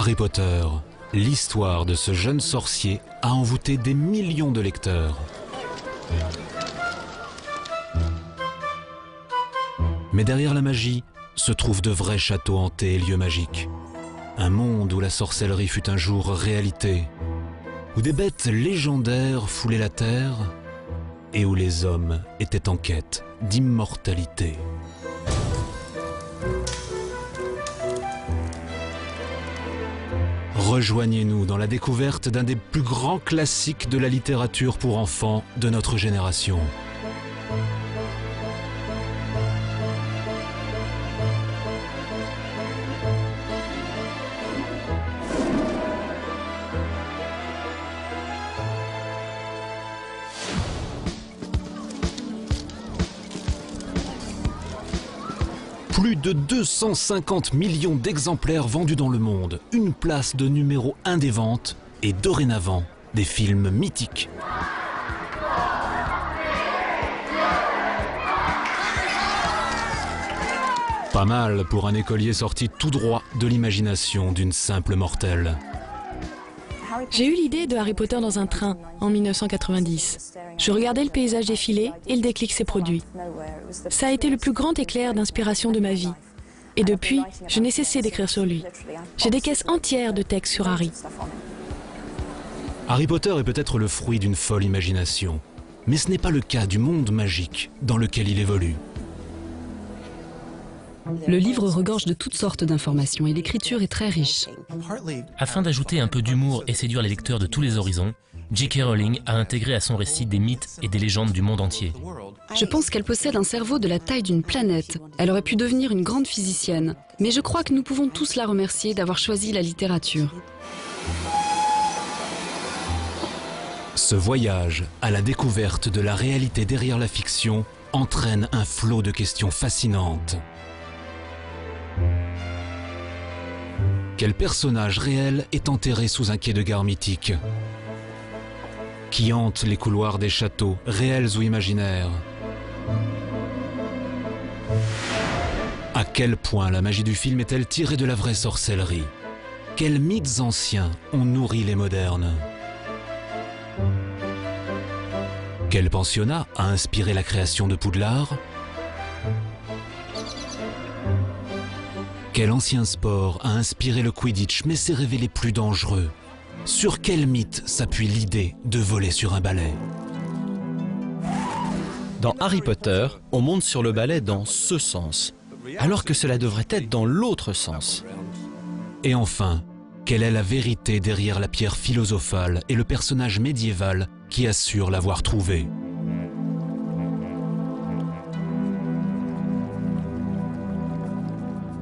Harry Potter, l'histoire de ce jeune sorcier a envoûté des millions de lecteurs. Mais derrière la magie se trouvent de vrais châteaux hantés et lieux magiques. Un monde où la sorcellerie fut un jour réalité, où des bêtes légendaires foulaient la terre et où les hommes étaient en quête d'immortalité. Rejoignez-nous dans la découverte d'un des plus grands classiques de la littérature pour enfants de notre génération. Plus de 250 millions d'exemplaires vendus dans le monde, une place de numéro 1 des ventes et dorénavant des films mythiques. Pas mal pour un écolier sorti tout droit de l'imagination d'une simple mortelle. J'ai eu l'idée de Harry Potter dans un train en 1990. Je regardais le paysage défiler et le déclic s'est produit. Ça a été le plus grand éclair d'inspiration de ma vie. Et depuis, je n'ai cessé d'écrire sur lui. J'ai des caisses entières de textes sur Harry. Harry Potter est peut-être le fruit d'une folle imagination, mais ce n'est pas le cas du monde magique dans lequel il évolue. Le livre regorge de toutes sortes d'informations et l'écriture est très riche. Afin d'ajouter un peu d'humour et séduire les lecteurs de tous les horizons, J.K. Rowling a intégré à son récit des mythes et des légendes du monde entier. Je pense qu'elle possède un cerveau de la taille d'une planète. Elle aurait pu devenir une grande physicienne. Mais je crois que nous pouvons tous la remercier d'avoir choisi la littérature. Ce voyage à la découverte de la réalité derrière la fiction entraîne un flot de questions fascinantes. Quel personnage réel est enterré sous un quai de gare mythique? Qui hante les couloirs des châteaux, réels ou imaginaires? À quel point la magie du film est-elle tirée de la vraie sorcellerie? Quels mythes anciens ont nourri les modernes? Quel pensionnat a inspiré la création de Poudlard? Quel ancien sport a inspiré le Quidditch mais s'est révélé plus dangereux? Sur quel mythe s'appuie l'idée de voler sur un balai? Dans Harry Potter, on monte sur le balai dans ce sens, alors que cela devrait être dans l'autre sens. Et enfin, quelle est la vérité derrière la pierre philosophale et le personnage médiéval qui assure l'avoir trouvée?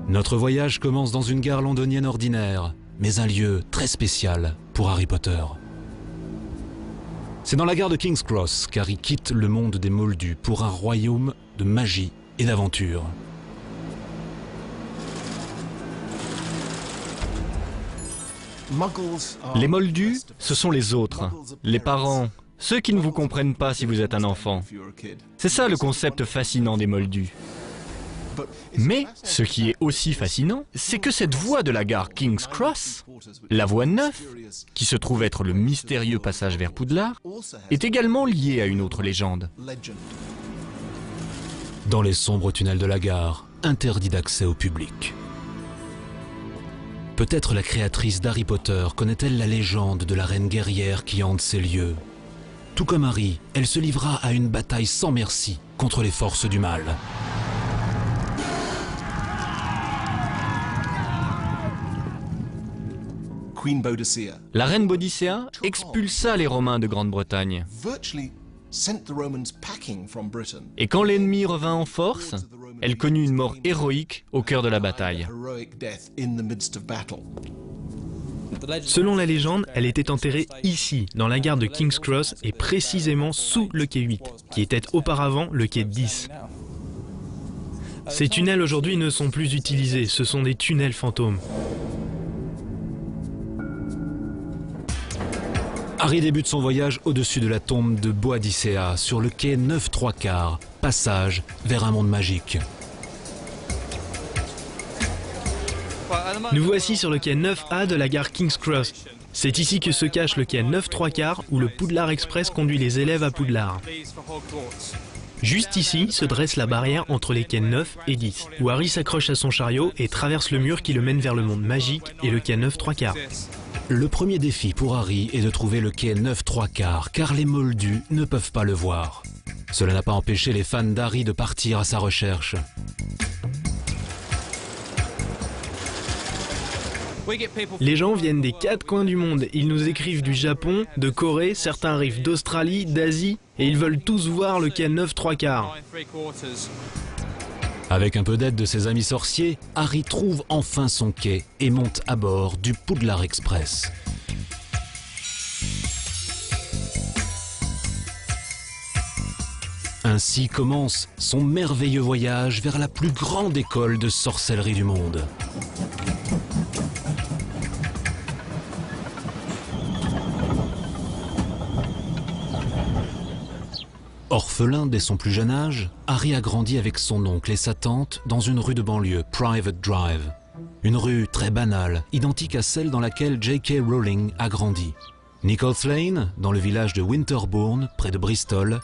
Notre voyage commence dans une gare londonienne ordinaire, mais un lieu très spécial pour Harry Potter. C'est dans la gare de King's Cross qu'Harry quitte le monde des Moldus pour un royaume de magie et d'aventure. Les Moldus, ce sont les autres, les parents, ceux qui ne vous comprennent pas si vous êtes un enfant. C'est ça le concept fascinant des Moldus. Mais ce qui est aussi fascinant, c'est que cette voie de la gare King's Cross, la voie 9, qui se trouve être le mystérieux passage vers Poudlard, est également liée à une autre légende. Dans les sombres tunnels de la gare, interdit d'accès au public. Peut-être la créatrice d'Harry Potter connaît-elle la légende de la reine guerrière qui hante ces lieux. Tout comme Harry, elle se livra à une bataille sans merci contre les forces du mal. La reine Boudicca expulsa les Romains de Grande-Bretagne. Et quand l'ennemi revint en force, elle connut une mort héroïque au cœur de la bataille. Selon la légende, elle était enterrée ici, dans la gare de King's Cross et précisément sous le quai 8, qui était auparavant le quai 10. Ces tunnels aujourd'hui ne sont plus utilisés, ce sont des tunnels fantômes. Harry débute son voyage au-dessus de la tombe de Boadicea, sur le quai 9¾ passage vers un monde magique. Nous voici sur le quai 9A de la gare King's Cross. C'est ici que se cache le quai 9 3/4 où le Poudlard Express conduit les élèves à Poudlard. Juste ici se dresse la barrière entre les quais 9 et 10, où Harry s'accroche à son chariot et traverse le mur qui le mène vers le monde magique et le quai 9 3/4. Le premier défi pour Harry est de trouver le quai 9 3/4, car les Moldus ne peuvent pas le voir. Cela n'a pas empêché les fans d'Harry de partir à sa recherche. Les gens viennent des 4 coins du monde. Ils nous écrivent du Japon, de Corée, certains arrivent d'Australie, d'Asie, et ils veulent tous voir le quai 9 3/4. Avec un peu d'aide de ses amis sorciers, Harry trouve enfin son quai et monte à bord du Poudlard Express. Ainsi commence son merveilleux voyage vers la plus grande école de sorcellerie du monde. Orphelin dès son plus jeune âge, Harry a grandi avec son oncle et sa tante dans une rue de banlieue, Private Drive. Une rue très banale, identique à celle dans laquelle J.K. Rowling a grandi. Nichols Lane, dans le village de Winterbourne, près de Bristol,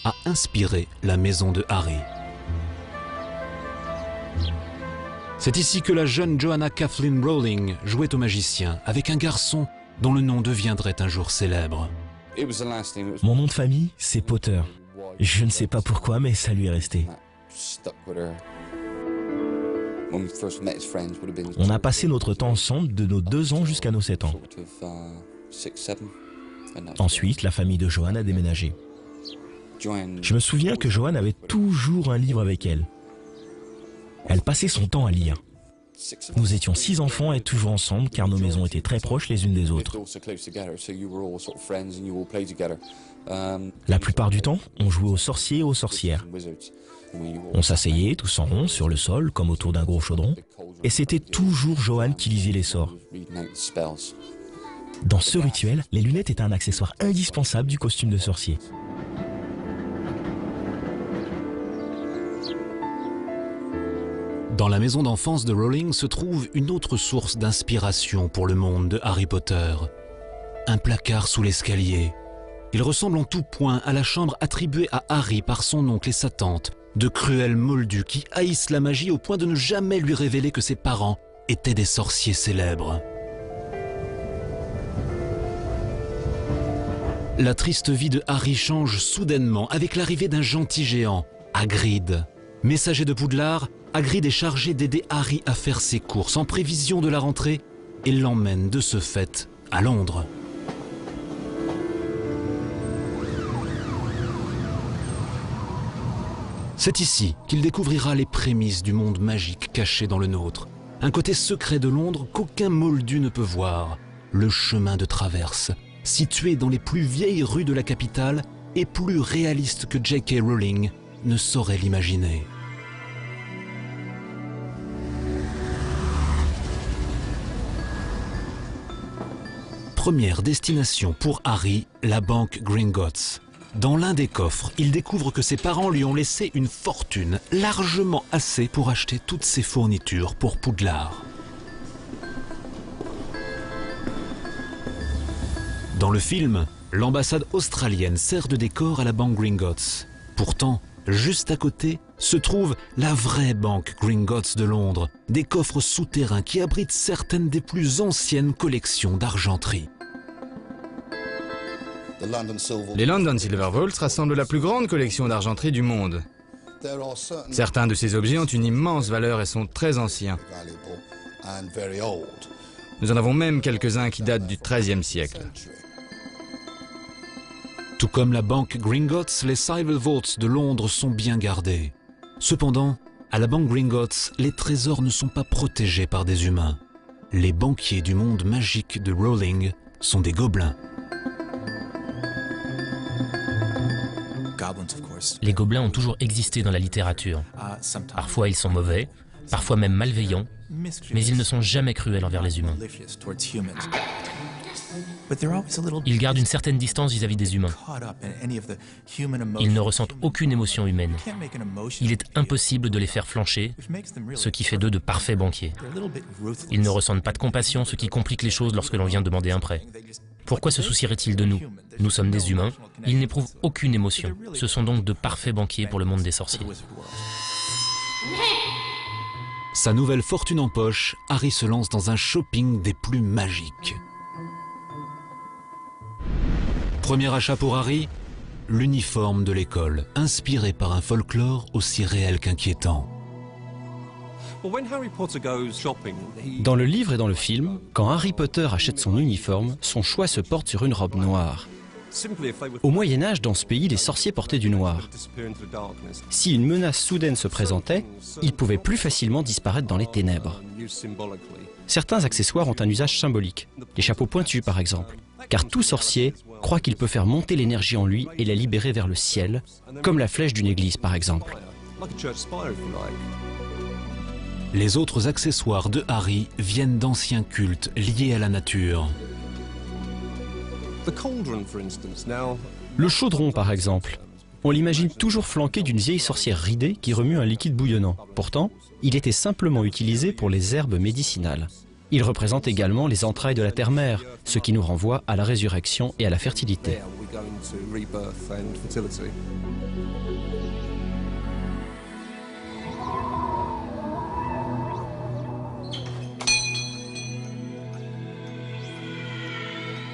a inspiré la maison de Harry. C'est ici que la jeune Joanna Kathleen Rowling jouait au magicien avec un garçon dont le nom deviendrait un jour célèbre. Mon nom de famille, c'est Potter. Je ne sais pas pourquoi, mais ça lui est resté. On a passé notre temps ensemble de nos 2 ans jusqu'à nos 7 ans. Ensuite, la famille de Joanne a déménagé. Je me souviens que Joanne avait toujours un livre avec elle. Elle passait son temps à lire. Nous étions 6 enfants et toujours ensemble car nos maisons étaient très proches les unes des autres. La plupart du temps, on jouait aux sorciers et aux sorcières. On s'asseyait tous en rond sur le sol comme autour d'un gros chaudron et c'était toujours Joanne qui lisait les sorts. Dans ce rituel, les lunettes étaient un accessoire indispensable du costume de sorcier. Dans la maison d'enfance de Rowling se trouve une autre source d'inspiration pour le monde de Harry Potter. Un placard sous l'escalier. Il ressemble en tout point à la chambre attribuée à Harry par son oncle et sa tante, de cruels moldus qui haïssent la magie au point de ne jamais lui révéler que ses parents étaient des sorciers célèbres. La triste vie de Harry change soudainement avec l'arrivée d'un gentil géant, Hagrid. Messager de Poudlard, Hagrid est chargé d'aider Harry à faire ses courses en prévision de la rentrée et l'emmène de ce fait à Londres. C'est ici qu'il découvrira les prémices du monde magique caché dans le nôtre. Un côté secret de Londres qu'aucun moldu ne peut voir. Le chemin de traverse, situé dans les plus vieilles rues de la capitale et plus réaliste que J.K. Rowling ne saurait l'imaginer. Première destination pour Harry, la banque Gringotts. Dans l'un des coffres, il découvre que ses parents lui ont laissé une fortune, largement assez pour acheter toutes ses fournitures pour Poudlard. Dans le film, l'ambassade australienne sert de décor à la banque Gringotts. Pourtant, juste à côté, se trouve la vraie banque Gringotts de Londres, des coffres souterrains qui abritent certaines des plus anciennes collections d'argenterie. Les London Silver Vaults rassemblent la plus grande collection d'argenterie du monde. Certains de ces objets ont une immense valeur et sont très anciens. Nous en avons même quelques-uns qui datent du XIIIe siècle. Tout comme la banque Gringotts, les Silver Vaults de Londres sont bien gardés. Cependant, à la banque Gringotts, les trésors ne sont pas protégés par des humains. Les banquiers du monde magique de Rowling sont des gobelins. Les gobelins ont toujours existé dans la littérature. Parfois ils sont mauvais, parfois même malveillants, mais ils ne sont jamais cruels envers les humains. Ils gardent une certaine distance vis-à-vis des humains. Ils ne ressentent aucune émotion humaine. Il est impossible de les faire flancher, ce qui fait d'eux de parfaits banquiers. Ils ne ressentent pas de compassion, ce qui complique les choses lorsque l'on vient demander un prêt. Pourquoi se soucierait-il de nous? Nous sommes des humains, ils n'éprouvent aucune émotion. Ce sont donc de parfaits banquiers pour le monde des sorciers. Sa nouvelle fortune en poche, Harry se lance dans un shopping des plus magiques. Premier achat pour Harry, l'uniforme de l'école, inspiré par un folklore aussi réel qu'inquiétant. Dans le livre et dans le film, quand Harry Potter achète son uniforme, son choix se porte sur une robe noire. Au Moyen-Âge, dans ce pays, les sorciers portaient du noir. Si une menace soudaine se présentait, ils pouvaient plus facilement disparaître dans les ténèbres. Certains accessoires ont un usage symbolique, les chapeaux pointus par exemple, car tout sorcier croit qu'il peut faire monter l'énergie en lui et la libérer vers le ciel, comme la flèche d'une église par exemple. Les autres accessoires de Harry viennent d'anciens cultes liés à la nature. Le chaudron, par exemple. On l'imagine toujours flanqué d'une vieille sorcière ridée qui remue un liquide bouillonnant. Pourtant, il était simplement utilisé pour les herbes médicinales. Il représente également les entrailles de la terre-mère, ce qui nous renvoie à la résurrection et à la fertilité.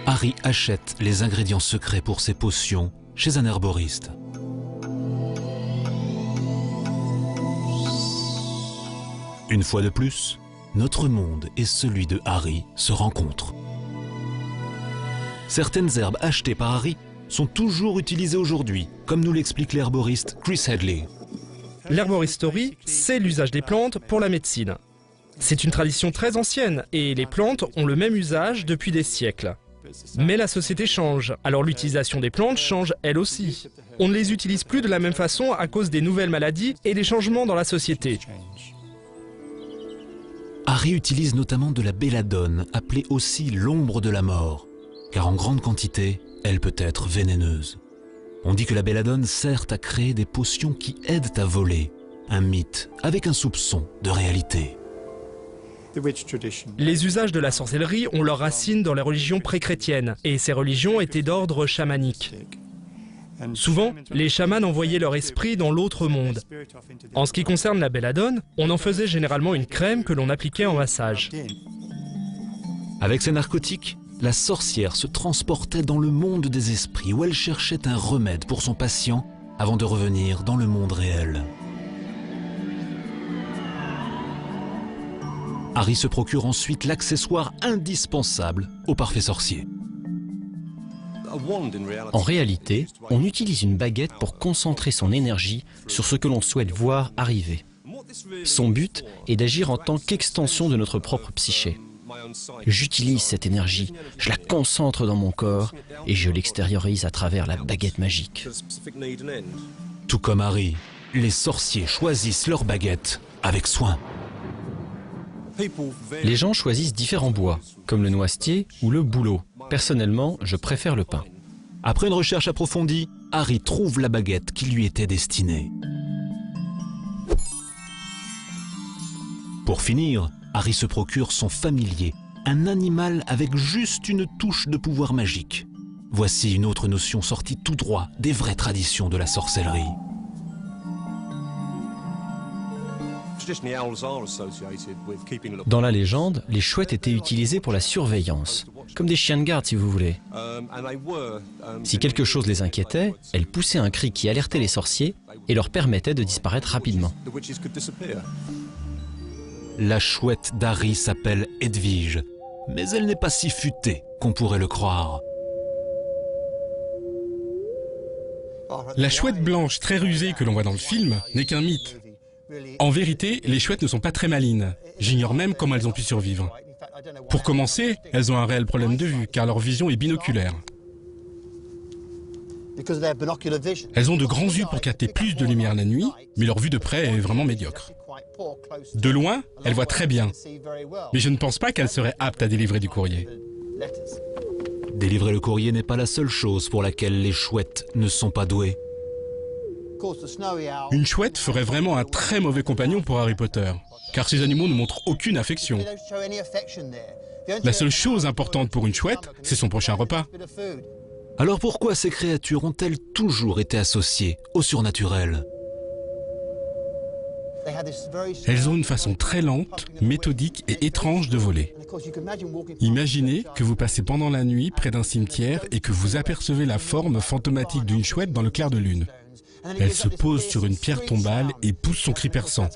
Harry achète les ingrédients secrets pour ses potions chez un herboriste. Une fois de plus, notre monde et celui de Harry se rencontrent. Certaines herbes achetées par Harry sont toujours utilisées aujourd'hui, comme nous l'explique l'herboriste Chris Hadley. L'herboristerie, c'est l'usage des plantes pour la médecine. C'est une tradition très ancienne et les plantes ont le même usage depuis des siècles. Mais la société change, alors l'utilisation des plantes change elle aussi. On ne les utilise plus de la même façon à cause des nouvelles maladies et des changements dans la société. Harry utilise notamment de la belladone, appelée aussi l'ombre de la mort, car en grande quantité, elle peut être vénéneuse. On dit que la belladone sert à créer des potions qui aident à voler, un mythe avec un soupçon de réalité. Les usages de la sorcellerie ont leurs racines dans les religions pré-chrétiennes, et ces religions étaient d'ordre chamanique. Souvent, les chamans envoyaient leur esprit dans l'autre monde. En ce qui concerne la belladone, on en faisait généralement une crème que l'on appliquait en massage. Avec ces narcotiques, la sorcière se transportait dans le monde des esprits où elle cherchait un remède pour son patient avant de revenir dans le monde réel. Harry se procure ensuite l'accessoire indispensable au parfait sorcier. En réalité, on utilise une baguette pour concentrer son énergie sur ce que l'on souhaite voir arriver. Son but est d'agir en tant qu'extension de notre propre psyché. J'utilise cette énergie, je la concentre dans mon corps et je l'extériorise à travers la baguette magique. Tout comme Harry, les sorciers choisissent leur baguette avec soin. Les gens choisissent différents bois, comme le noisetier ou le bouleau. Personnellement, je préfère le pin. Après une recherche approfondie, Harry trouve la baguette qui lui était destinée. Pour finir, Harry se procure son familier, un animal avec juste une touche de pouvoir magique. Voici une autre notion sortie tout droit des vraies traditions de la sorcellerie. Dans la légende, les chouettes étaient utilisées pour la surveillance, comme des chiens de garde si vous voulez. Si quelque chose les inquiétait, elles poussaient un cri qui alertait les sorciers et leur permettait de disparaître rapidement. La chouette d'Harry s'appelle Edwige, mais elle n'est pas si futée qu'on pourrait le croire. La chouette blanche très rusée que l'on voit dans le film n'est qu'un mythe. En vérité, les chouettes ne sont pas très malines. J'ignore même comment elles ont pu survivre. Pour commencer, elles ont un réel problème de vue, car leur vision est binoculaire. Elles ont de grands yeux pour capter plus de lumière la nuit, mais leur vue de près est vraiment médiocre. De loin, elles voient très bien, mais je ne pense pas qu'elles seraient aptes à délivrer du courrier. Délivrer le courrier n'est pas la seule chose pour laquelle les chouettes ne sont pas douées. Une chouette ferait vraiment un très mauvais compagnon pour Harry Potter, car ces animaux ne montrent aucune affection. La seule chose importante pour une chouette, c'est son prochain repas. Alors pourquoi ces créatures ont-elles toujours été associées au surnaturel? Elles ont une façon très lente, méthodique et étrange de voler. Imaginez que vous passez pendant la nuit près d'un cimetière et que vous apercevez la forme fantomatique d'une chouette dans le clair de lune. Elle se pose sur une pierre tombale et pousse son cri perçant.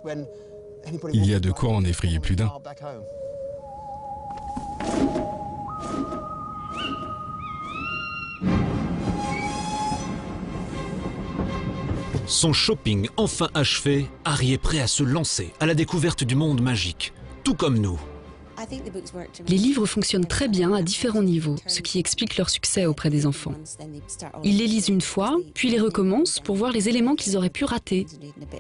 Il y a de quoi en effrayer plus d'un. Son shopping enfin achevé, Harry est prêt à se lancer à la découverte du monde magique, tout comme nous. Les livres fonctionnent très bien à différents niveaux, ce qui explique leur succès auprès des enfants. Ils les lisent une fois, puis les recommencent pour voir les éléments qu'ils auraient pu rater.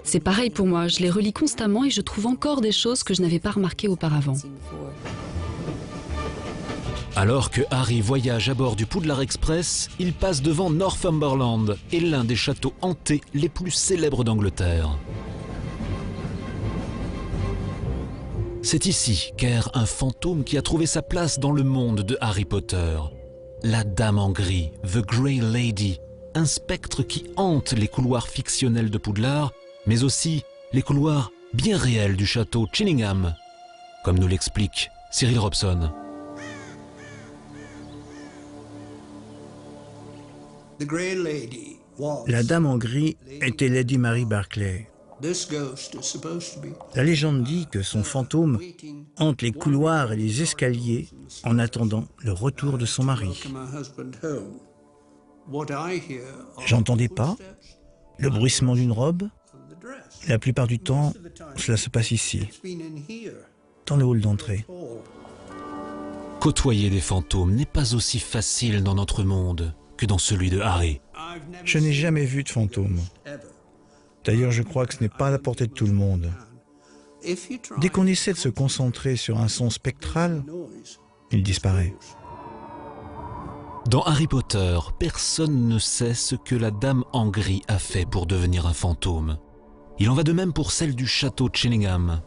C'est pareil pour moi, je les relis constamment et je trouve encore des choses que je n'avais pas remarquées auparavant. Alors que Harry voyage à bord du Poudlard Express, il passe devant Northumberland et l'un des châteaux hantés les plus célèbres d'Angleterre. C'est ici qu'erre un fantôme qui a trouvé sa place dans le monde de Harry Potter. La Dame en gris, The Grey Lady, un spectre qui hante les couloirs fictionnels de Poudlard, mais aussi les couloirs bien réels du château Chillingham, comme nous l'explique Cyril Robson. La Dame en gris était Lady Mary Barclay. La légende dit que son fantôme hante les couloirs et les escaliers en attendant le retour de son mari. J'entendais pas le bruissement d'une robe. La plupart du temps, cela se passe ici, dans le hall d'entrée. Côtoyer des fantômes n'est pas aussi facile dans notre monde que dans celui de Harry. Je n'ai jamais vu de fantôme. D'ailleurs, je crois que ce n'est pas à la portée de tout le monde. Dès qu'on essaie de se concentrer sur un son spectral, il disparaît. Dans Harry Potter, personne ne sait ce que la Dame en gris a fait pour devenir un fantôme. Il en va de même pour celle du château Chillingham.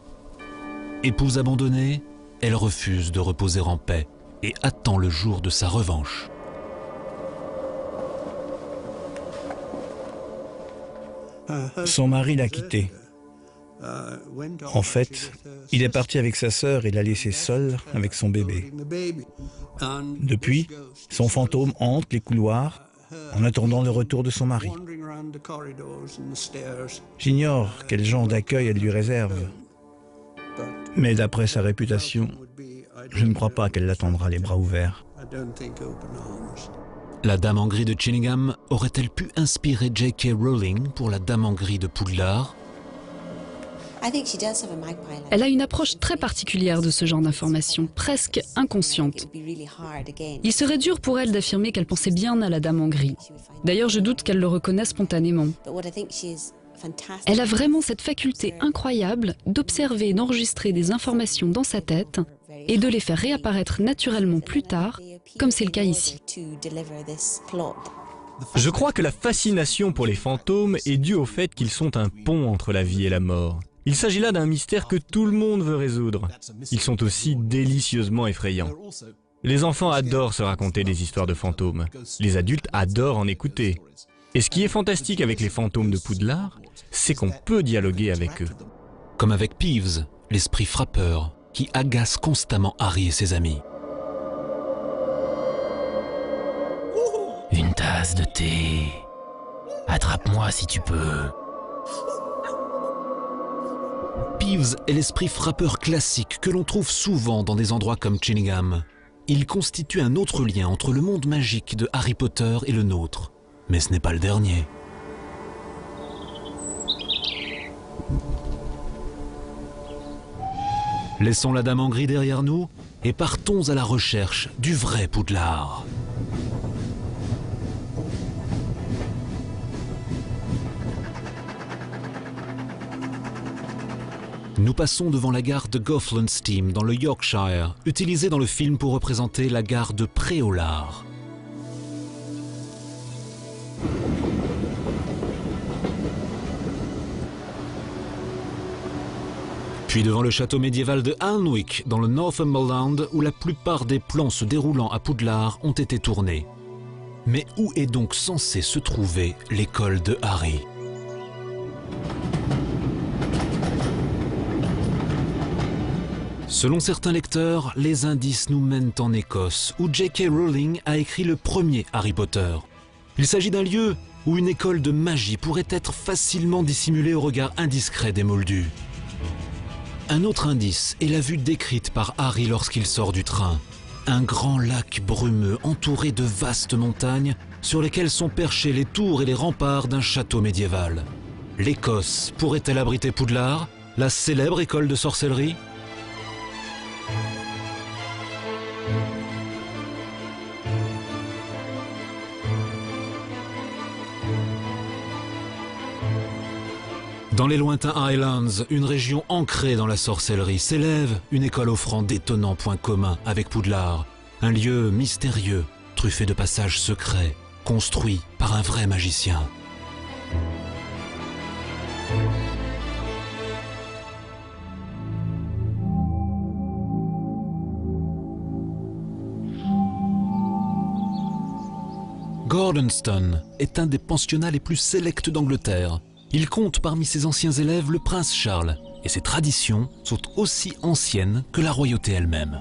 Épouse abandonnée, elle refuse de reposer en paix et attend le jour de sa revanche. Son mari l'a quittée. En fait, il est parti avec sa sœur et l'a laissée seule avec son bébé. Depuis, son fantôme hante les couloirs en attendant le retour de son mari. J'ignore quel genre d'accueil elle lui réserve. Mais d'après sa réputation, je ne crois pas qu'elle l'attendra les bras ouverts. La Dame en gris de Chillingham aurait-elle pu inspirer J.K. Rowling pour la Dame en gris de Poudlard? Elle a une approche très particulière de ce genre d'information, presque inconsciente. Il serait dur pour elle d'affirmer qu'elle pensait bien à la Dame en gris. D'ailleurs, je doute qu'elle le reconnaisse spontanément. Elle a vraiment cette faculté incroyable d'observer et d'enregistrer des informations dans sa tête et de les faire réapparaître naturellement plus tard, comme c'est le cas ici. Je crois que la fascination pour les fantômes est due au fait qu'ils sont un pont entre la vie et la mort. Il s'agit là d'un mystère que tout le monde veut résoudre. Ils sont aussi délicieusement effrayants. Les enfants adorent se raconter des histoires de fantômes. Les adultes adorent en écouter. Et ce qui est fantastique avec les fantômes de Poudlard, c'est qu'on peut dialoguer avec eux. Comme avec Peeves, l'esprit frappeur, qui agace constamment Harry et ses amis. Une tasse de thé. Attrape-moi si tu peux. Peeves est l'esprit frappeur classique que l'on trouve souvent dans des endroits comme Chillingham. Il constitue un autre lien entre le monde magique de Harry Potter et le nôtre. Mais ce n'est pas le dernier. Laissons la Dame en gris derrière nous et partons à la recherche du vrai Poudlard. Nous passons devant la gare de Gothland Steam dans le Yorkshire, utilisée dans le film pour représenter la gare de Préolard. Puis devant le château médiéval de Alnwick, dans le Northumberland, où la plupart des plans se déroulant à Poudlard ont été tournés. Mais où est donc censée se trouver l'école de Harry ? Selon certains lecteurs, les indices nous mènent en Écosse, où J.K. Rowling a écrit le premier Harry Potter. Il s'agit d'un lieu où une école de magie pourrait être facilement dissimulée au regard indiscret des moldus. Un autre indice est la vue décrite par Harry lorsqu'il sort du train. Un grand lac brumeux entouré de vastes montagnes sur lesquelles sont perchées les tours et les remparts d'un château médiéval. L'Écosse pourrait-elle abriter Poudlard, la célèbre école de sorcellerie ? Dans les lointains Highlands, une région ancrée dans la sorcellerie, s'élève une école offrant d'étonnants points communs avec Poudlard. Un lieu mystérieux, truffé de passages secrets, construit par un vrai magicien. Gordonstoun est un des pensionnats les plus sélects d'Angleterre. Il compte parmi ses anciens élèves le prince Charles, et ses traditions sont aussi anciennes que la royauté elle-même.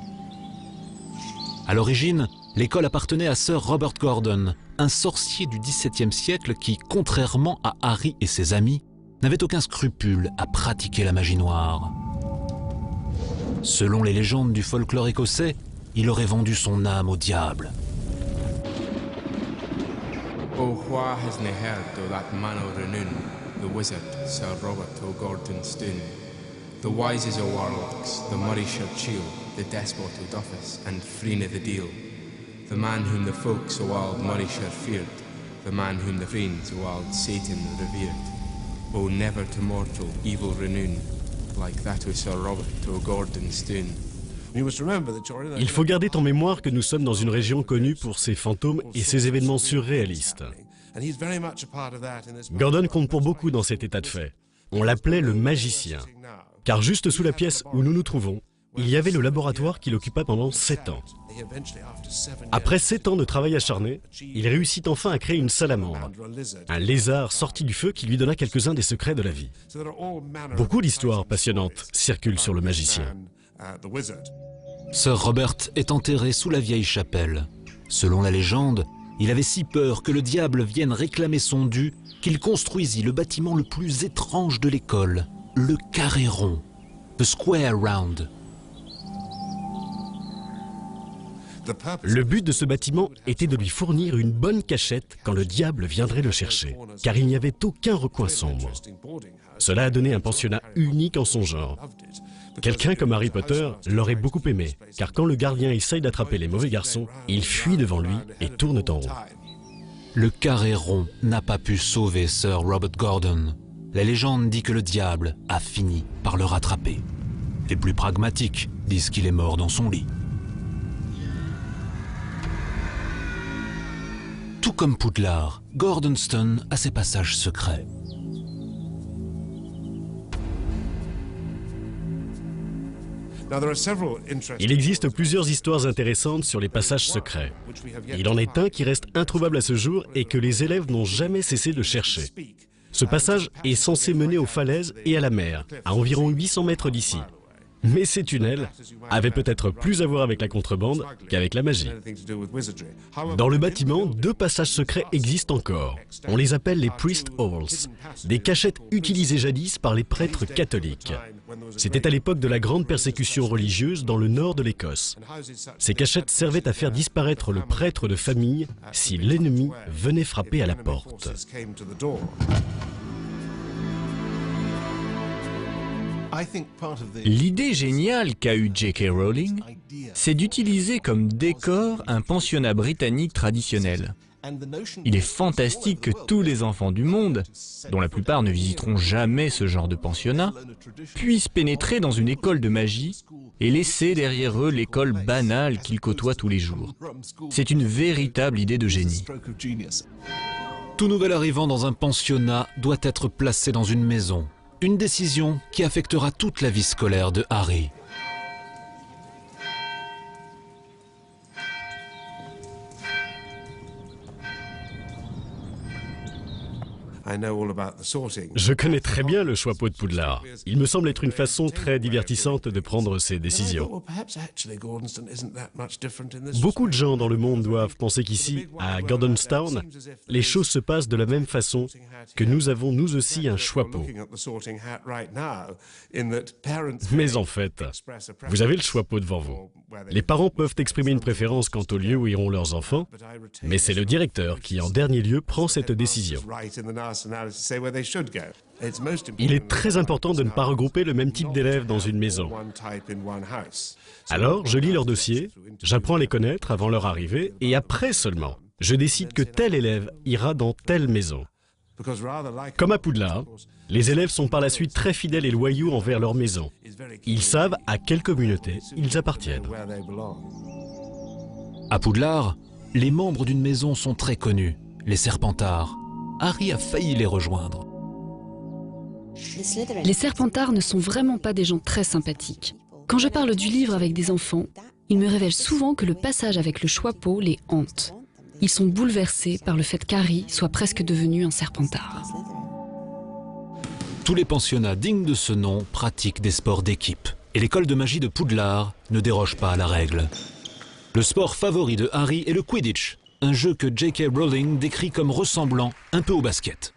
À l'origine, l'école appartenait à Sir Robert Gordon, un sorcier du XVIIe siècle qui, contrairement à Harry et ses amis, n'avait aucun scrupule à pratiquer la magie noire. Selon les légendes du folklore écossais, il aurait vendu son âme au diable. The wizard, Sir Robert O'Gortonstoun, the wise as a warlocks, the Murrayshire chiel, the despot O'Duffus, and Freena the Deal, the man whom the folks o' wild Murrayshire feared, the man whom the friends o' wild Satan revered. Oh, never to mortal evil renown, like that o' Sir Robert O'Gortonstoun. Il faut garder en mémoire que nous sommes dans une région connue pour ses fantômes et ses événements surréalistes. Gordon compte pour beaucoup dans cet état de fait. On l'appelait le magicien, car juste sous la pièce où nous nous trouvons, il y avait le laboratoire qu'il occupa pendant 7 ans. Après 7 ans de travail acharné, il réussit enfin à créer une salamandre, un lézard sorti du feu qui lui donna quelques-uns des secrets de la vie. Beaucoup d'histoires passionnantes circulent sur le magicien. Sir Robert est enterré sous la vieille chapelle. Selon la légende, il avait si peur que le diable vienne réclamer son dû qu'il construisit le bâtiment le plus étrange de l'école, le carré rond, the square round. Le but de ce bâtiment était de lui fournir une bonne cachette quand le diable viendrait le chercher, car il n'y avait aucun recoin sombre. Cela a donné un pensionnat unique en son genre. Quelqu'un comme Harry Potter l'aurait beaucoup aimé, car quand le gardien essaye d'attraper les mauvais garçons, il fuit devant lui et tourne en rond. Le carré rond n'a pas pu sauver Sir Robert Gordon. La légende dit que le diable a fini par le rattraper. Les plus pragmatiques disent qu'il est mort dans son lit. Tout comme Poudlard, Gordonstoun a ses passages secrets. Il existe plusieurs histoires intéressantes sur les passages secrets. Il en est un qui reste introuvable à ce jour et que les élèves n'ont jamais cessé de chercher. Ce passage est censé mener aux falaises et à la mer, à environ 800 mètres d'ici. Mais ces tunnels avaient peut-être plus à voir avec la contrebande qu'avec la magie. Dans le bâtiment, 2 passages secrets existent encore. On les appelle les Priest Halls, des cachettes utilisées jadis par les prêtres catholiques. C'était à l'époque de la grande persécution religieuse dans le nord de l'Écosse. Ces cachettes servaient à faire disparaître le prêtre de famille si l'ennemi venait frapper à la porte. L'idée géniale qu'a eue J.K. Rowling, c'est d'utiliser comme décor un pensionnat britannique traditionnel. Il est fantastique que tous les enfants du monde, dont la plupart ne visiteront jamais ce genre de pensionnat, puissent pénétrer dans une école de magie et laisser derrière eux l'école banale qu'ils côtoient tous les jours. C'est une véritable idée de génie. Tout nouvel arrivant dans un pensionnat doit être placé dans une maison. Une décision qui affectera toute la vie scolaire de Harry. Je connais très bien le choix-peau de Poudlard. Il me semble être une façon très divertissante de prendre ses décisions. Beaucoup de gens dans le monde doivent penser qu'ici, à Gordonstown, les choses se passent de la même façon que nous avons nous aussi un choix-peau. Mais en fait, vous avez le choix-peau devant vous. Les parents peuvent exprimer une préférence quant au lieu où iront leurs enfants, mais c'est le directeur qui, en dernier lieu, prend cette décision. Il est très important de ne pas regrouper le même type d'élèves dans une maison. Alors, je lis leur dossier, j'apprends à les connaître avant leur arrivée, et après seulement, je décide que tel élève ira dans telle maison. Comme à Poudlard, les élèves sont par la suite très fidèles et loyaux envers leur maison. Ils savent à quelle communauté ils appartiennent. À Poudlard, les membres d'une maison sont très connus, les Serpentards. Harry a failli les rejoindre. Les Serpentards ne sont vraiment pas des gens très sympathiques. Quand je parle du livre avec des enfants, ils me révèlent souvent que le passage avec le choix-peau les hante. Ils sont bouleversés par le fait qu'Harry soit presque devenu un Serpentard. Tous les pensionnats dignes de ce nom pratiquent des sports d'équipe. Et l'école de magie de Poudlard ne déroge pas à la règle. Le sport favori de Harry est le Quidditch, un jeu que J.K. Rowling décrit comme ressemblant un peu au basket.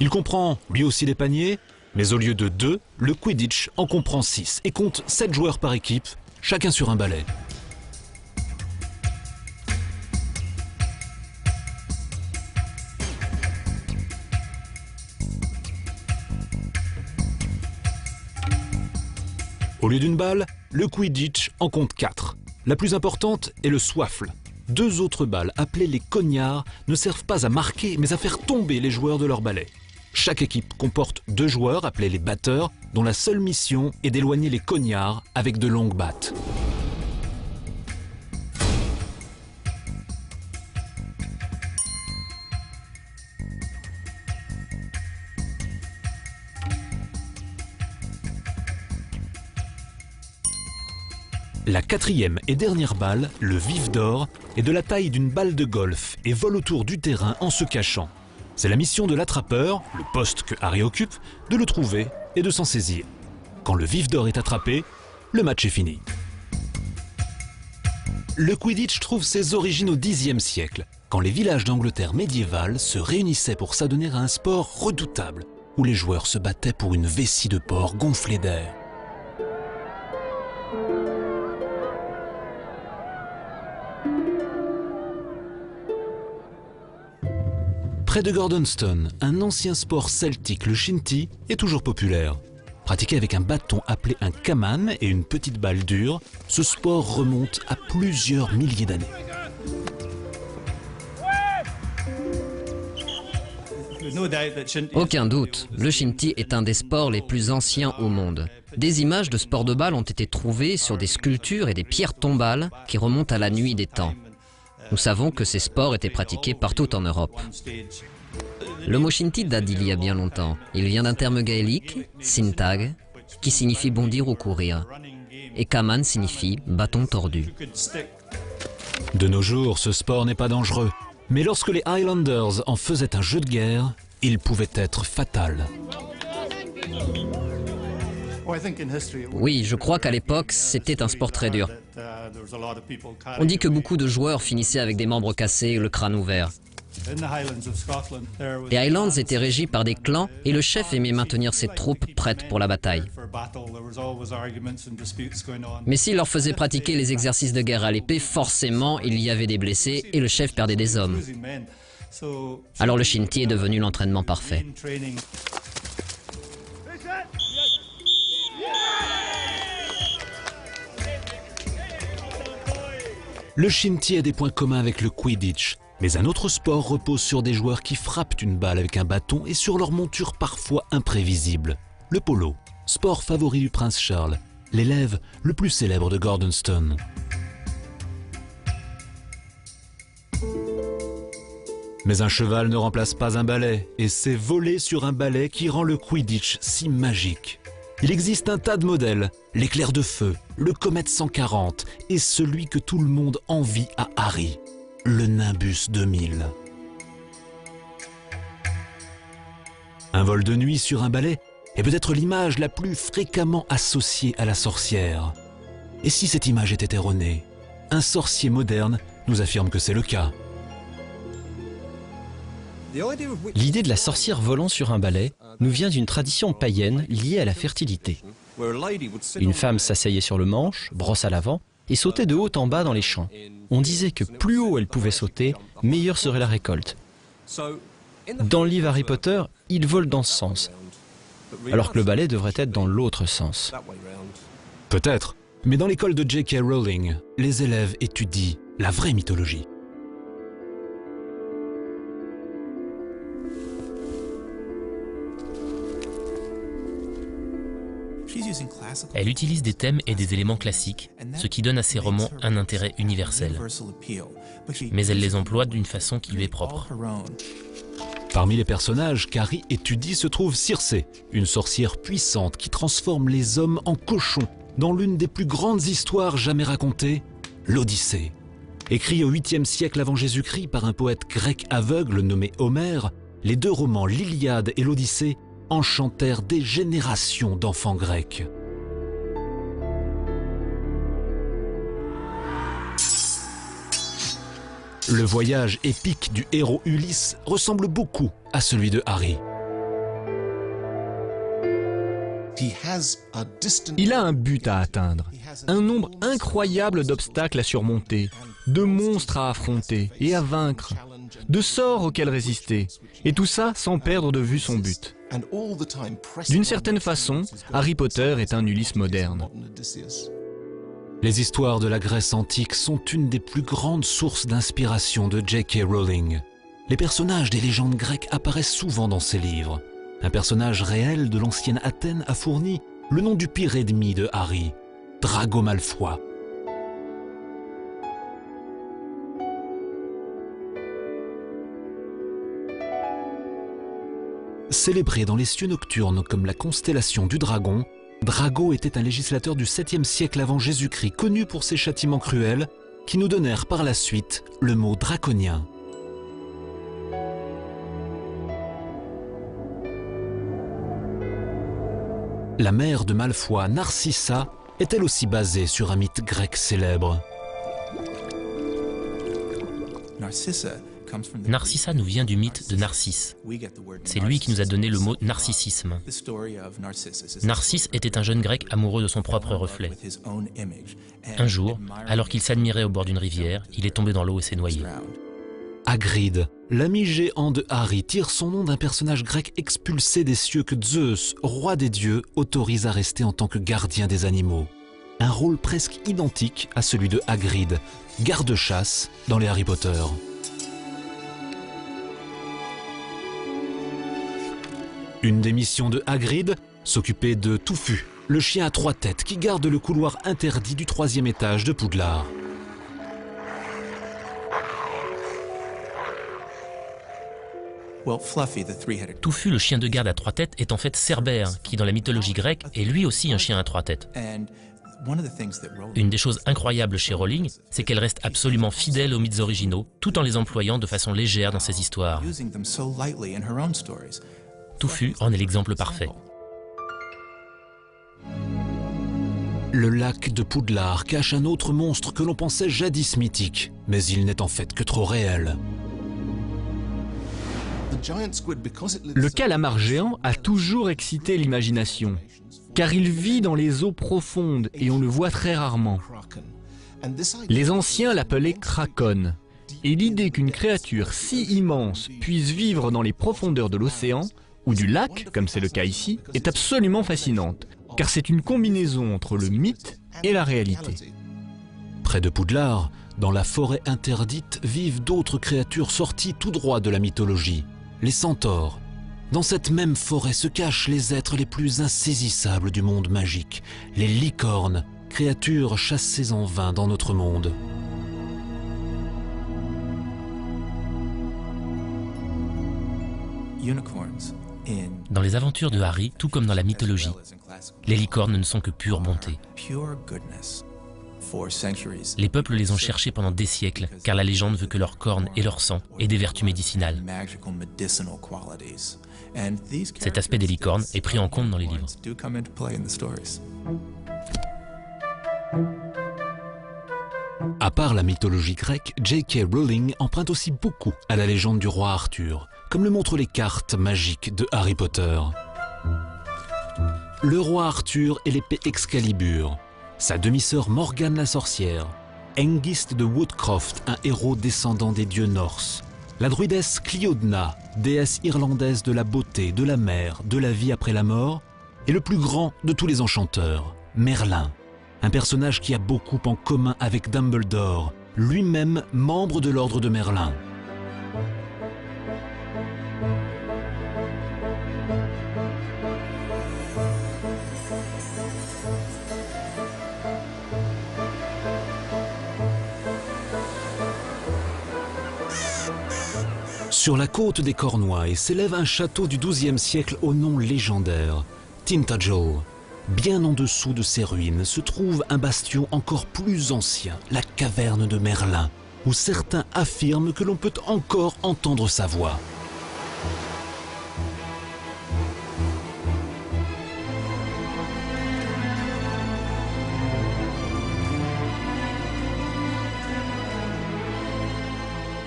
Il comprend lui aussi des paniers, mais au lieu de 2, le Quidditch en comprend 6 et compte 7 joueurs par équipe, chacun sur un balai. Au lieu d'une balle, le Quidditch en compte 4. La plus importante est le swaffle. 2 autres balles, appelées les cognards, ne servent pas à marquer, mais à faire tomber les joueurs de leur balai. Chaque équipe comporte 2 joueurs, appelés les batteurs, dont la seule mission est d'éloigner les cognards avec de longues battes. La 4e et dernière balle, le vif d'or, est de la taille d'une balle de golf et vole autour du terrain en se cachant. C'est la mission de l'attrapeur, le poste que Harry occupe, de le trouver et de s'en saisir. Quand le vif d'or est attrapé, le match est fini. Le Quidditch trouve ses origines au Xe siècle, quand les villages d'Angleterre médiévale se réunissaient pour s'adonner à un sport redoutable, où les joueurs se battaient pour une vessie de porc gonflée d'air. Près de Gordonstown, un ancien sport celtique, le shinty, est toujours populaire. Pratiqué avec un bâton appelé un caman et une petite balle dure, ce sport remonte à plusieurs milliers d'années. Aucun doute, le shinty est un des sports les plus anciens au monde. Des images de sports de balle ont été trouvées sur des sculptures et des pierres tombales qui remontent à la nuit des temps. Nous savons que ces sports étaient pratiqués partout en Europe. Le mot shinty date d'il y a bien longtemps. Il vient d'un terme gaélique, syntag, qui signifie bondir ou courir. Et caman signifie bâton tordu. De nos jours, ce sport n'est pas dangereux. Mais lorsque les Highlanders en faisaient un jeu de guerre, il pouvait être fatal. Oui, je crois qu'à l'époque, c'était un sport très dur. On dit que beaucoup de joueurs finissaient avec des membres cassés et le crâne ouvert. Les Highlands étaient régis par des clans et le chef aimait maintenir ses troupes prêtes pour la bataille. Mais s'il leur faisait pratiquer les exercices de guerre à l'épée, forcément il y avait des blessés et le chef perdait des hommes. Alors le shinty est devenu l'entraînement parfait. Le shinty a des points communs avec le Quidditch, mais un autre sport repose sur des joueurs qui frappent une balle avec un bâton et sur leur monture parfois imprévisible. Le polo, sport favori du prince Charles, l'élève le plus célèbre de Gordonstown. Mais un cheval ne remplace pas un balai, et c'est voler sur un balai qui rend le Quidditch si magique. Il existe un tas de modèles, l'éclair de feu, le Comet 140 et celui que tout le monde envie à Harry, le Nimbus 2000. Un vol de nuit sur un balai est peut-être l'image la plus fréquemment associée à la sorcière. Et si cette image était erronée? Un sorcier moderne nous affirme que c'est le cas. L'idée de la sorcière volant sur un balai nous vient d'une tradition païenne liée à la fertilité. Une femme s'asseyait sur le manche, brosse à l'avant, et sautait de haut en bas dans les champs. On disait que plus haut elle pouvait sauter, meilleure serait la récolte. Dans le livre Harry Potter, il vole dans ce sens, alors que le balai devrait être dans l'autre sens. Peut-être, mais dans l'école de J.K. Rowling, les élèves étudient la vraie mythologie. Elle utilise des thèmes et des éléments classiques, ce qui donne à ses romans un intérêt universel. Mais elle les emploie d'une façon qui lui est propre. Parmi les personnages qu'Harry étudie se trouve Circé, une sorcière puissante qui transforme les hommes en cochons dans l'une des plus grandes histoires jamais racontées, l'Odyssée. Écrit au 8e siècle avant Jésus-Christ par un poète grec aveugle nommé Homère, les deux romans l'Iliade et l'Odyssée enchantèrent des générations d'enfants grecs. Le voyage épique du héros Ulysse ressemble beaucoup à celui de Harry. Il a un but à atteindre, un nombre incroyable d'obstacles à surmonter, de monstres à affronter et à vaincre, de sorts auxquels résister, et tout ça sans perdre de vue son but. D'une certaine façon, Harry Potter est un Ulysse moderne. Les histoires de la Grèce antique sont une des plus grandes sources d'inspiration de J.K. Rowling. Les personnages des légendes grecques apparaissent souvent dans ses livres. Un personnage réel de l'ancienne Athènes a fourni le nom du pire ennemi de Harry, Drago Malfoy. Célébré dans les cieux nocturnes comme la constellation du dragon, Drago était un législateur du 7e siècle avant Jésus-Christ, connu pour ses châtiments cruels, qui nous donnèrent par la suite le mot draconien. La mère de Malfoy, Narcissa, est elle aussi basée sur un mythe grec célèbre. Narcissa nous vient du mythe de Narcisse. C'est lui qui nous a donné le mot narcissisme. Narcisse était un jeune grec amoureux de son propre reflet. Un jour, alors qu'il s'admirait au bord d'une rivière, il est tombé dans l'eau et s'est noyé. Hagrid, l'ami géant de Harry, tire son nom d'un personnage grec expulsé des cieux que Zeus, roi des dieux, autorise à rester en tant que gardien des animaux. Un rôle presque identique à celui de Hagrid, garde-chasse dans les Harry Potter. Une des missions de Hagrid, s'occuper de Touffu, le chien à 3 têtes qui garde le couloir interdit du 3e étage de Poudlard. Touffu, le chien de garde à 3 têtes, est en fait Cerbère, qui dans la mythologie grecque est lui aussi un chien à 3 têtes. Une des choses incroyables chez Rowling, c'est qu'elle reste absolument fidèle aux mythes originaux, tout en les employant de façon légère dans ses histoires. Touffu en est l'exemple parfait. Le lac de Poudlard cache un autre monstre que l'on pensait jadis mythique, mais il n'est en fait que trop réel. Le calamar géant a toujours excité l'imagination, car il vit dans les eaux profondes et on le voit très rarement. Les anciens l'appelaient Krakon, et l'idée qu'une créature si immense puisse vivre dans les profondeurs de l'océan, ou du lac, comme c'est le cas ici, est absolument fascinante, car c'est une combinaison entre le mythe et la réalité. Près de Poudlard, dans la forêt interdite, vivent d'autres créatures sorties tout droit de la mythologie, les centaures. Dans cette même forêt se cachent les êtres les plus insaisissables du monde magique, les licornes, créatures chassées en vain dans notre monde. Dans les aventures de Harry, tout comme dans la mythologie, les licornes ne sont que pure bonté. Les peuples les ont cherchées pendant des siècles, car la légende veut que leurs cornes et leur sang aient des vertus médicinales. Cet aspect des licornes est pris en compte dans les livres. À part la mythologie grecque, J.K. Rowling emprunte aussi beaucoup à la légende du roi Arthur, comme le montrent les cartes magiques de Harry Potter. Le roi Arthur est l'épée Excalibur, sa demi-sœur Morgane la sorcière, Hengist de Woodcroft, un héros descendant des dieux norses, la druidesse Cliodna, déesse irlandaise de la beauté, de la mer, de la vie après la mort, et le plus grand de tous les enchanteurs, Merlin, un personnage qui a beaucoup en commun avec Dumbledore, lui-même membre de l'ordre de Merlin. Sur la côte des Cornouailles s'élève un château du XIIe siècle au nom légendaire, Tintagel. Bien en dessous de ces ruines se trouve un bastion encore plus ancien, la caverne de Merlin, où certains affirment que l'on peut encore entendre sa voix.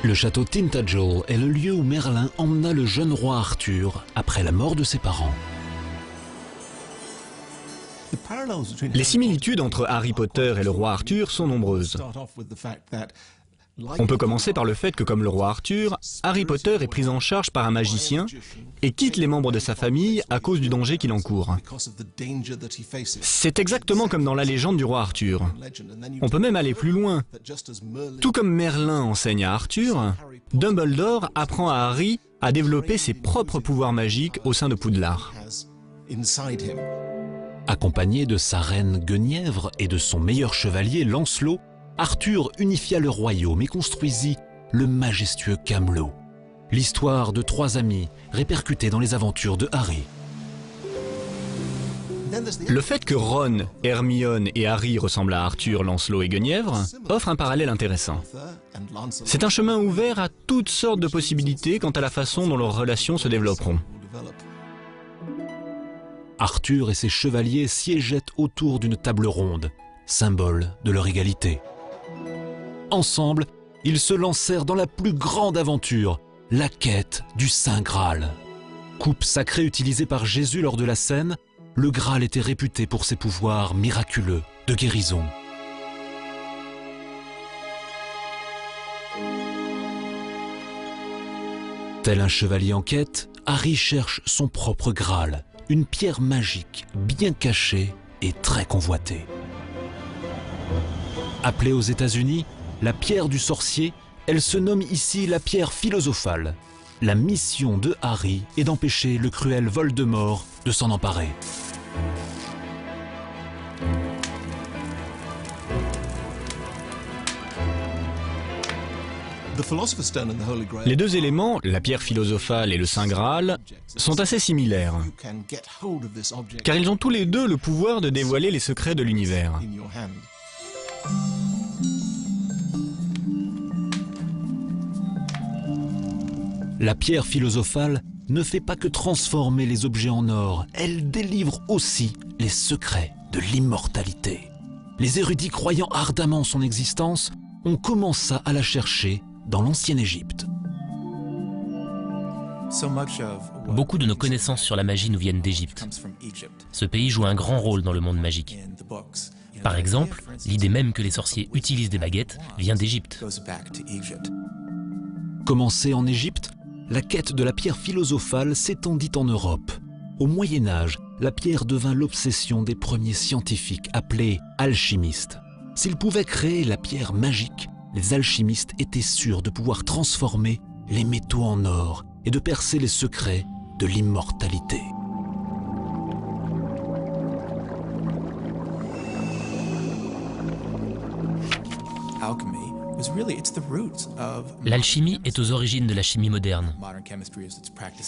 Le château Tintagel est le lieu où Merlin emmena le jeune roi Arthur après la mort de ses parents. Les similitudes entre Harry Potter et le roi Arthur sont nombreuses. On peut commencer par le fait que, comme le roi Arthur, Harry Potter est pris en charge par un magicien et quitte les membres de sa famille à cause du danger qu'il encourt. C'est exactement comme dans la légende du roi Arthur. On peut même aller plus loin. Tout comme Merlin enseigne à Arthur, Dumbledore apprend à Harry à développer ses propres pouvoirs magiques au sein de Poudlard. Accompagné de sa reine Guenièvre et de son meilleur chevalier Lancelot, Arthur unifia le royaume et construisit le majestueux Camelot. L'histoire de trois amis répercutée dans les aventures de Harry. Le fait que Ron, Hermione et Harry ressemblent à Arthur, Lancelot et Guenièvre offre un parallèle intéressant. C'est un chemin ouvert à toutes sortes de possibilités quant à la façon dont leurs relations se développeront. Arthur et ses chevaliers siégeaient autour d'une table ronde, symbole de leur égalité. Ensemble, ils se lancèrent dans la plus grande aventure, la quête du Saint Graal. Coupe sacrée utilisée par Jésus lors de la scène, le Graal était réputé pour ses pouvoirs miraculeux de guérison. Tel un chevalier en quête, Harry cherche son propre Graal, une pierre magique bien cachée et très convoitée. Appelée aux États-Unis la pierre du sorcier, elle se nomme ici la pierre philosophale. La mission de Harry est d'empêcher le cruel Voldemort de s'en emparer. Les deux éléments, la pierre philosophale et le Saint Graal, sont assez similaires, car ils ont tous les deux le pouvoir de dévoiler les secrets de l'univers. La pierre philosophale ne fait pas que transformer les objets en or, elle délivre aussi les secrets de l'immortalité. Les érudits croyant ardemment en son existence, on commença à la chercher dans l'ancienne Égypte. Beaucoup de nos connaissances sur la magie nous viennent d'Égypte. Ce pays joue un grand rôle dans le monde magique. Par exemple, l'idée même que les sorciers utilisent des baguettes vient d'Égypte. Commencée en Égypte, la quête de la pierre philosophale s'étendit en Europe. Au Moyen-Âge, la pierre devint l'obsession des premiers scientifiques appelés alchimistes. S'ils pouvaient créer la pierre magique, les alchimistes étaient sûrs de pouvoir transformer les métaux en or et de percer les secrets de l'immortalité. L'alchimie est aux origines de la chimie moderne.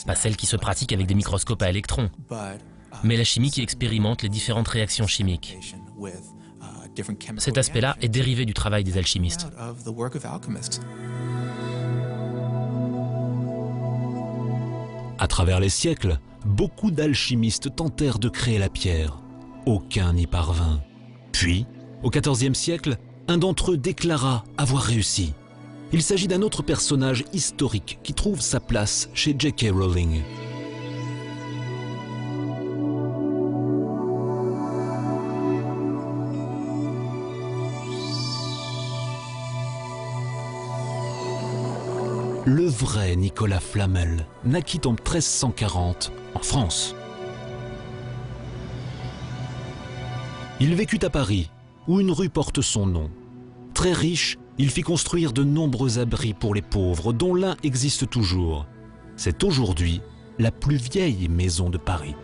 Pas celle qui se pratique avec des microscopes à électrons, mais la chimie qui expérimente les différentes réactions chimiques. Cet aspect-là est dérivé du travail des alchimistes. À travers les siècles, beaucoup d'alchimistes tentèrent de créer la pierre. Aucun n'y parvint. Puis, au XIVe siècle, un d'entre eux déclara avoir réussi. Il s'agit d'un autre personnage historique qui trouve sa place chez J.K. Rowling. Le vrai Nicolas Flamel naquit en 1340 en France. Il vécut à Paris, où une rue porte son nom. Très riche, il fit construire de nombreux abris pour les pauvres, dont l'un existe toujours. C'est aujourd'hui la plus vieille maison de Paris.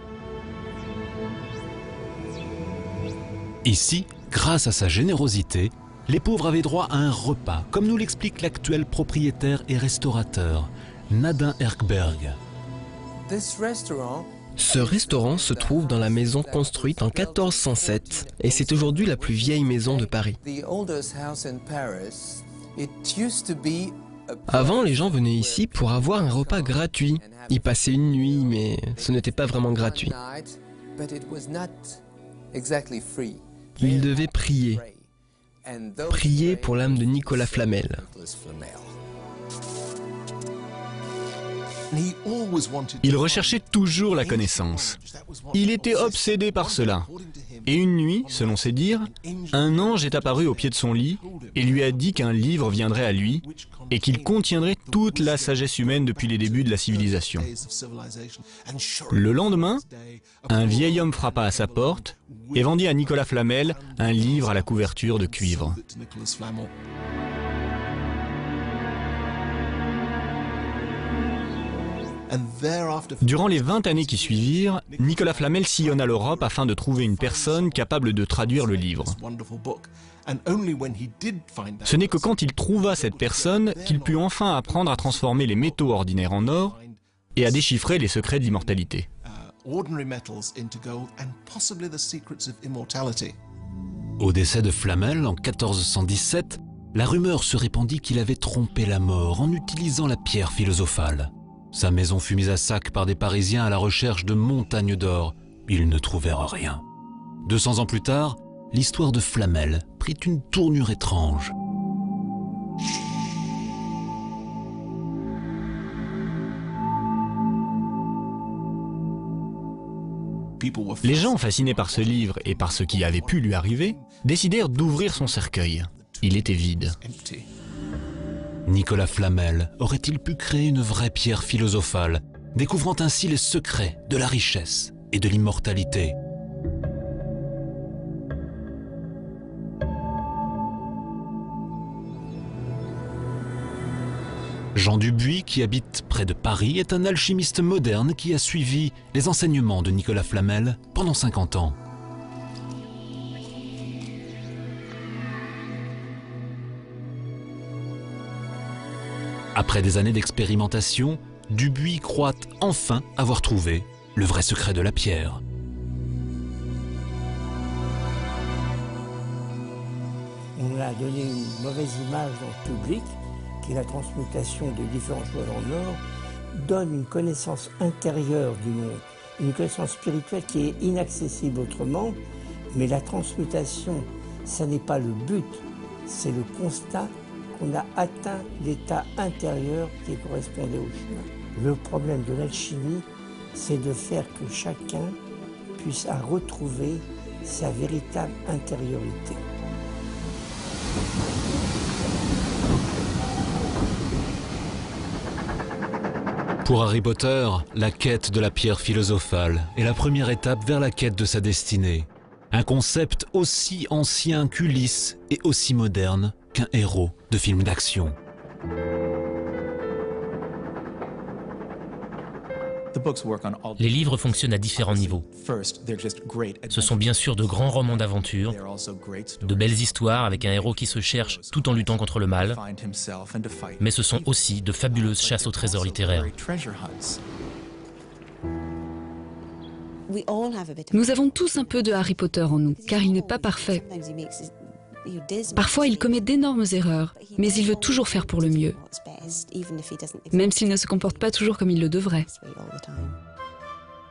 Ici, grâce à sa générosité, les pauvres avaient droit à un repas, comme nous l'explique l'actuel propriétaire et restaurateur, Nadin Erkberg. Ce restaurant se trouve dans la maison construite en 1407 et c'est aujourd'hui la plus vieille maison de Paris. Avant, les gens venaient ici pour avoir un repas gratuit. Ils passaient une nuit, mais ce n'était pas vraiment gratuit. Ils devaient prier. Prier pour l'âme de Nicolas Flamel. Il recherchait toujours la connaissance. Il était obsédé par cela. Et une nuit, selon ses dires, un ange est apparu au pied de son lit et lui a dit qu'un livre viendrait à lui et qu'il contiendrait toute la sagesse humaine depuis les débuts de la civilisation. Le lendemain, un vieil homme frappa à sa porte et vendit à Nicolas Flamel un livre à la couverture de cuivre. Durant les 20 années qui suivirent, Nicolas Flamel sillonna l'Europe afin de trouver une personne capable de traduire le livre. Ce n'est que quand il trouva cette personne qu'il put enfin apprendre à transformer les métaux ordinaires en or et à déchiffrer les secrets de l'immortalité. Au décès de Flamel en 1417, la rumeur se répandit qu'il avait trompé la mort en utilisant la pierre philosophale. Sa maison fut mise à sac par des Parisiens à la recherche de montagnes d'or. Ils ne trouvèrent rien. 200 ans plus tard, l'histoire de Flamel prit une tournure étrange. Les gens fascinés par ce livre et par ce qui avait pu lui arriver, décidèrent d'ouvrir son cercueil. Il était vide. Nicolas Flamel aurait-il pu créer une vraie pierre philosophale, découvrant ainsi les secrets de la richesse et de l'immortalité? Jean Dubuis, qui habite près de Paris, est un alchimiste moderne qui a suivi les enseignements de Nicolas Flamel pendant 50 ans. Après des années d'expérimentation, Dubuis croit enfin avoir trouvé le vrai secret de la pierre. On a donné une mauvaise image dans le public, qui est la transmutation de différentes choses en or, donne une connaissance intérieure du monde, une connaissance spirituelle qui est inaccessible autrement, mais la transmutation, ça n'est pas le but, c'est le constat qu'on a atteint l'état intérieur qui correspondait au chemin. Le problème de l'alchimie, c'est de faire que chacun puisse retrouver sa véritable intériorité. Pour Harry Potter, la quête de la pierre philosophale est la première étape vers la quête de sa destinée. Un concept aussi ancien qu'Ulysse et aussi moderne qu'un héros de film d'action. Les livres fonctionnent à différents niveaux. Ce sont bien sûr de grands romans d'aventure, de belles histoires avec un héros qui se cherche tout en luttant contre le mal, mais ce sont aussi de fabuleuses chasses au trésor littéraire. Nous avons tous un peu de Harry Potter en nous, car il n'est pas parfait. Parfois, il commet d'énormes erreurs, mais il veut toujours faire pour le mieux, même s'il ne se comporte pas toujours comme il le devrait.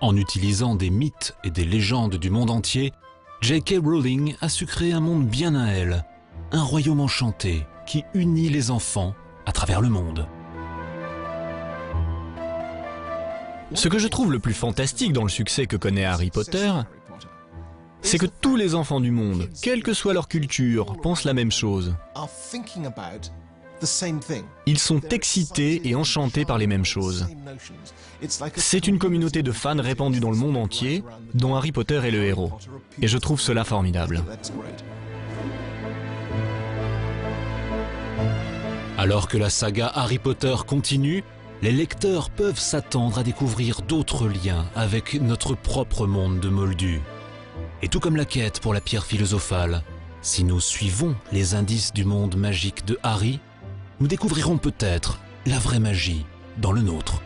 En utilisant des mythes et des légendes du monde entier, J.K. Rowling a su créer un monde bien à elle, un royaume enchanté qui unit les enfants à travers le monde. Ce que je trouve le plus fantastique dans le succès que connaît Harry Potter, c'est que tous les enfants du monde, quelle que soit leur culture, pensent la même chose. Ils sont excités et enchantés par les mêmes choses. C'est une communauté de fans répandue dans le monde entier, dont Harry Potter est le héros. Et je trouve cela formidable. Alors que la saga Harry Potter continue, les lecteurs peuvent s'attendre à découvrir d'autres liens avec notre propre monde de Moldus. Et tout comme la quête pour la pierre philosophale, si nous suivons les indices du monde magique de Harry, nous découvrirons peut-être la vraie magie dans le nôtre.